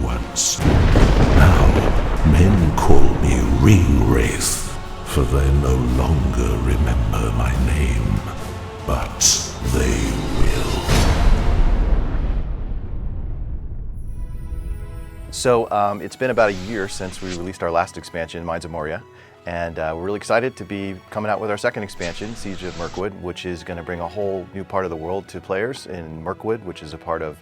once. Now men call me Ring Wraith, for they no longer remember my name, but they will. So it's been about a year since we released our last expansion, Mines of Moria, and we're really excited to be coming out with our second expansion, Siege of Mirkwood, which is going to bring a whole new part of the world to players in Mirkwood, which is a part of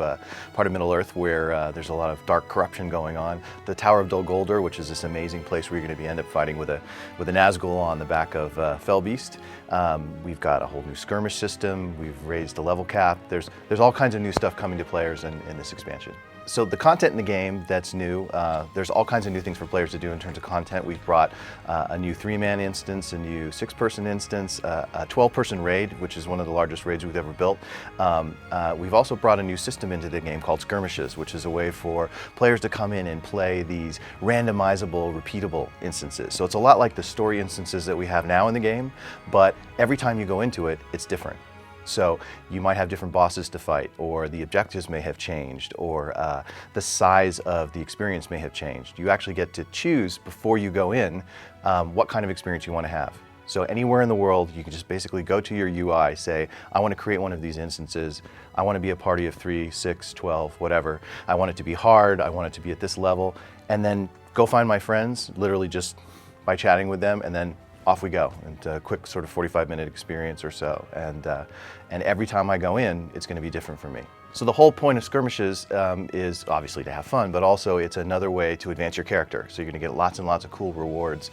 Middle-earth where there's a lot of dark corruption going on. The Tower of Dol Guldur, which is this amazing place where you're going to end up fighting with a Nazgul on the back of Fellbeast. We've got a whole new skirmish system. We've raised the level cap. There's all kinds of new stuff coming to players in this expansion. So the content in the game that's new, there's all kinds of new things for players to do in terms of content. We've brought a new 3-man instance, a new 6-person instance, a 12-person raid, which is one of the largest raids we've ever built. We've also brought a new system into the game called Skirmishes, which is a way for players to come in and play these randomizable, repeatable instances. So it's a lot like the story instances that we have now in the game, but every time you go into it, it's different. So you might have different bosses to fight, or the objectives may have changed, or the size of the experience may have changed. You actually get to choose before you go in what kind of experience you want to have. So anywhere in the world, you can just basically go to your UI, say, I want to create one of these instances. I want to be a party of 3, 6, 12, whatever. I want it to be hard. I want it to be at this level. And then go find my friends, literally just by chatting with them, and then off we go, and a quick sort of 45-minute experience or so. And every time I go in, it's going to be different for me. So the whole point of Skirmishes is obviously to have fun, but also it's another way to advance your character. So you're going to get lots and lots of cool rewards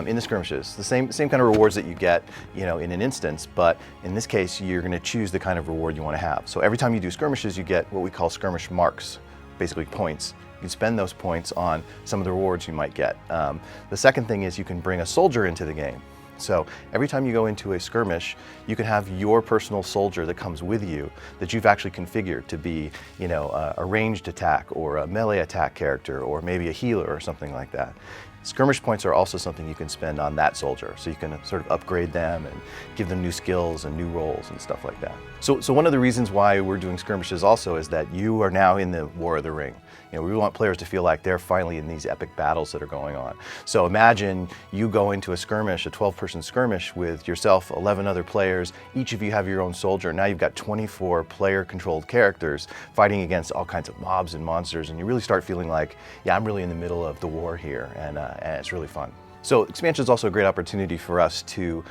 in the Skirmishes. The same kind of rewards that you get, in an instance, but in this case, you're going to choose the kind of reward you want to have. So every time you do Skirmishes, you get what we call skirmish marks, basically points. You can spend those points on some of the rewards you might get. The second thing is you can bring a soldier into the game. So every time you go into a skirmish, you can have your personal soldier that comes with you that you've actually configured to be, a ranged attack or a melee attack character, or maybe a healer or something like that. Skirmish points are also something you can spend on that soldier, so you can sort of upgrade them and give them new skills and new roles and stuff like that. So one of the reasons why we're doing Skirmishes also is that you are now in the War of the Ring. We want players to feel like they're finally in these epic battles that are going on. So imagine you go into a skirmish, a 12-person skirmish with yourself, 11 other players. Each of you have your own soldier. Now you've got 24 player-controlled characters fighting against all kinds of mobs and monsters, and you really start feeling like, yeah, I'm really in the middle of the war here, and it's really fun. So expansion is also a great opportunity for us to,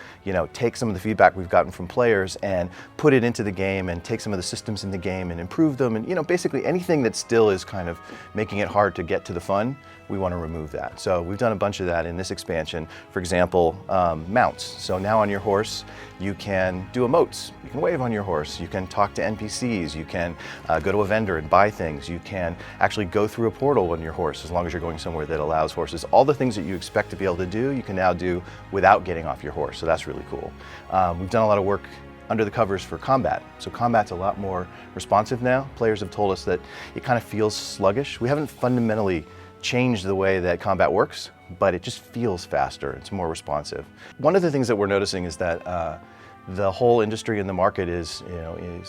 take some of the feedback we've gotten from players and put it into the game, and take some of the systems in the game and improve them, and basically anything that still is kind of making it hard to get to the fun, we want to remove that. So we've done a bunch of that in this expansion. For example, mounts. So now on your horse, you can do emotes. You can wave on your horse. You can talk to NPCs. You can go to a vendor and buy things. You can actually go through a portal on your horse as long as you're going somewhere that allows horses. All the things that you expect to be able to do, you can now do without getting off your horse. So that's really cool. We've done a lot of work under the covers for combat. So combat's a lot more responsive now. Players have told us that it kind of feels sluggish. We haven't fundamentally changed the way that combat works, but it just feels faster. It's more responsive. One of the things that we're noticing is that the whole industry and the market is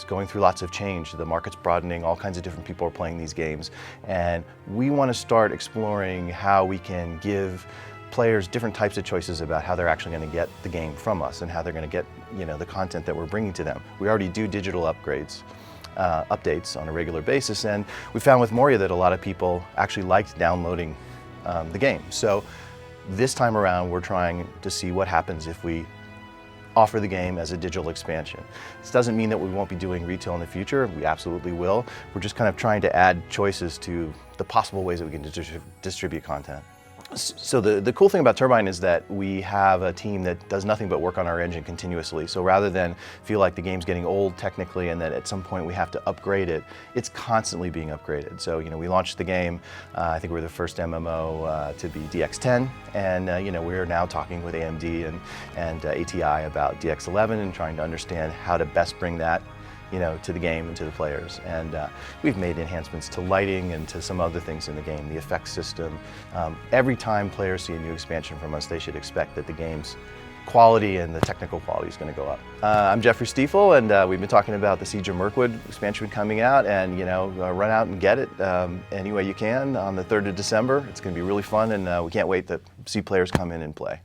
going through lots of change. The market's broadening, all kinds of different people are playing these games, and we want to start exploring how we can give players different types of choices about how they're actually going to get the game from us and how they're going to get the content that we're bringing to them. We already do digital upgrades, updates on a regular basis, and we found with Moria that a lot of people actually liked downloading the game. So this time around we're trying to see what happens if we offer the game as a digital expansion. This doesn't mean that we won't be doing retail in the future. We absolutely will. We're just kind of trying to add choices to the possible ways that we can distribute content. So the cool thing about Turbine is that we have a team that does nothing but work on our engine continuously. So rather than feel like the game's getting old technically and that at some point we have to upgrade it, it's constantly being upgraded. So we launched the game, I think we were the first MMO to be DX10, and we're now talking with AMD and ATI about DX11 and trying to understand how to best bring that to the game and to the players. And we've made enhancements to lighting and to some other things in the game, the effects system. Every time players see a new expansion from us, they should expect that the game's quality and the technical quality is going to go up. I'm Jeffrey Steefel, and we've been talking about the Siege of Mirkwood expansion coming out, and run out and get it any way you can on the 3rd of December. It's going to be really fun, and we can't wait to see players come in and play.